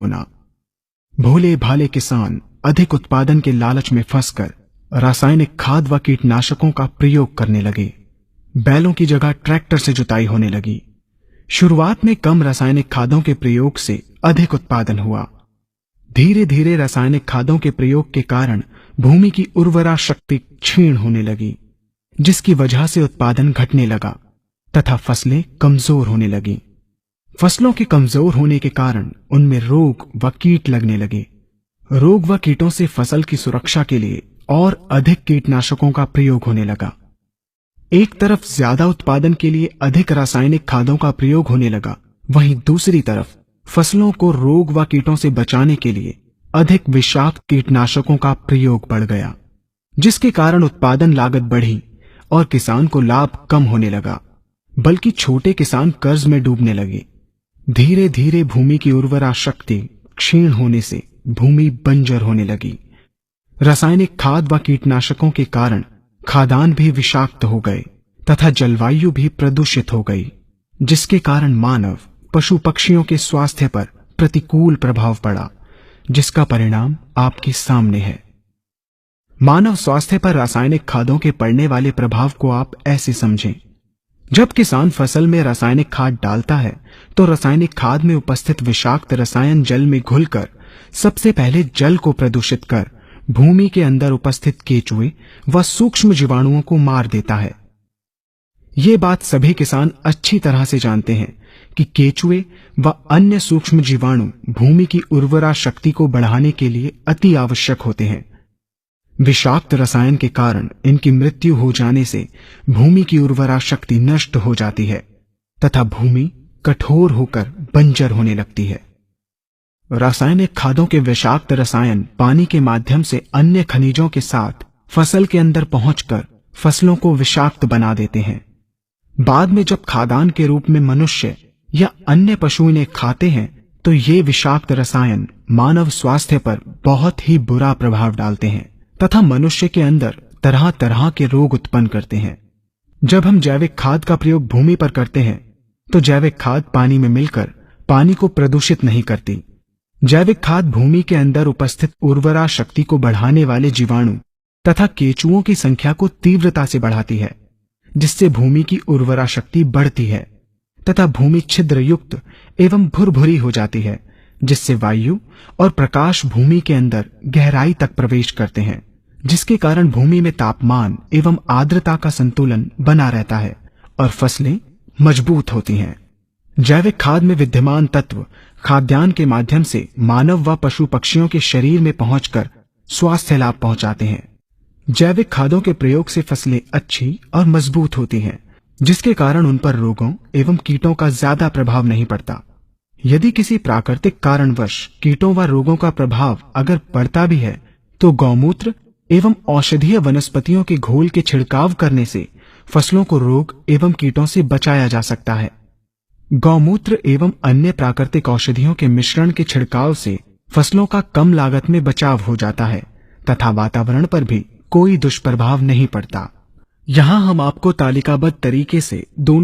होना। भोले भाले किसान अधिक उत्पादन के लालच में फंसकर रासायनिक खाद व कीटनाशकों का प्रयोग करने लगे। बैलों की जगह ट्रैक्टर से जुताई होने लगी। शुरुआत में कम रासायनिक खादों के प्रयोग से अधिक उत्पादन हुआ। धीरे धीरे रासायनिक खादों के प्रयोग के कारण भूमि की उर्वरा शक्ति क्षीण होने लगी, जिसकी वजह से उत्पादन घटने लगा तथा फसलें कमजोर होने लगीं। फसलों के कमजोर होने के कारण उनमें रोग व कीट लगने लगे। रोग व कीटों से फसल की सुरक्षा के लिए और अधिक कीटनाशकों का प्रयोग होने लगा। एक तरफ ज्यादा उत्पादन के लिए अधिक रासायनिक खादों का प्रयोग होने लगा, वहीं दूसरी तरफ फसलों को रोग व कीटों से बचाने के लिए अधिक विषाक्त कीटनाशकों का प्रयोग बढ़ गया, जिसके कारण उत्पादन लागत बढ़ी और किसान को लाभ कम होने लगा, बल्कि छोटे किसान कर्ज में डूबने लगे। धीरे धीरे भूमि की उर्वरा शक्ति क्षीण होने से भूमि बंजर होने लगी। रासायनिक खाद व कीटनाशकों के कारण खाद्यान्न भी विषाक्त हो गए तथा जलवायु भी प्रदूषित हो गई, जिसके कारण मानव पशु पक्षियों के स्वास्थ्य पर प्रतिकूल प्रभाव पड़ा, जिसका परिणाम आपके सामने है। मानव स्वास्थ्य पर रासायनिक खादों के पड़ने वाले प्रभाव को आप ऐसे समझें। जब किसान फसल में रासायनिक खाद डालता है तो रासायनिक खाद में उपस्थित विषाक्त रसायन जल में घुलकर सबसे पहले जल को प्रदूषित कर भूमि के अंदर उपस्थित केचुए व सूक्ष्म जीवाणुओं को मार देता है। ये बात सभी किसान अच्छी तरह से जानते हैं कि केचुए व अन्य सूक्ष्म जीवाणु भूमि की उर्वरा शक्ति को बढ़ाने के लिए अति आवश्यक होते हैं। विषाक्त रसायन के कारण इनकी मृत्यु हो जाने से भूमि की उर्वरा शक्ति नष्ट हो जाती है तथा भूमि कठोर होकर बंजर होने लगती है। रासायनिक खादों के विषाक्त रसायन पानी के माध्यम से अन्य खनिजों के साथ फसल के अंदर पहुंचकर फसलों को विषाक्त बना देते हैं। बाद में जब खाद्यान्न के रूप में मनुष्य या अन्य पशु इन्हें खाते हैं तो ये विषाक्त रसायन मानव स्वास्थ्य पर बहुत ही बुरा प्रभाव डालते हैं तथा मनुष्य के अंदर तरह तरह के रोग उत्पन्न करते हैं। जब हम जैविक खाद का प्रयोग भूमि पर करते हैं तो जैविक खाद पानी में मिलकर पानी को प्रदूषित नहीं करती। जैविक खाद भूमि के अंदर उपस्थित उर्वरा शक्ति को बढ़ाने वाले जीवाणु तथा केचुओं की संख्या को तीव्रता से बढ़ाती है, जिससे भूमि की उर्वरा शक्ति बढ़ती है तथा भूमि छिद्र युक्त एवं भुरभुरी हो जाती है, जिससे वायु और प्रकाश भूमि के अंदर गहराई तक प्रवेश करते हैं, जिसके कारण भूमि में तापमान एवं आर्द्रता का संतुलन बना रहता है और फसलें मजबूत होती हैं। जैविक खाद में विद्यमान तत्व खाद्यान्न के माध्यम से मानव व पशु पक्षियों के शरीर में पहुंचकर स्वास्थ्य लाभ पहुंचाते हैं। जैविक खादों के प्रयोग से फसलें अच्छी और मजबूत होती हैं, जिसके कारण उन पर रोगों एवं कीटों का ज्यादा प्रभाव नहीं पड़ता। यदि किसी प्राकृतिक कारणवश कीटों व रोगों का प्रभाव अगर पड़ता भी है तो गौमूत्र एवं औषधीय वनस्पतियों के घोल के छिड़काव करने से फसलों को रोग एवं कीटों से बचाया जा सकता है। गौमूत्र एवं अन्य प्राकृतिक औषधियों के मिश्रण के छिड़काव से फसलों का कम लागत में बचाव हो जाता है तथा वातावरण पर भी कोई दुष्प्रभाव नहीं पड़ता। यहाँ हम आपको तालिकाबद्ध तरीके से दोनों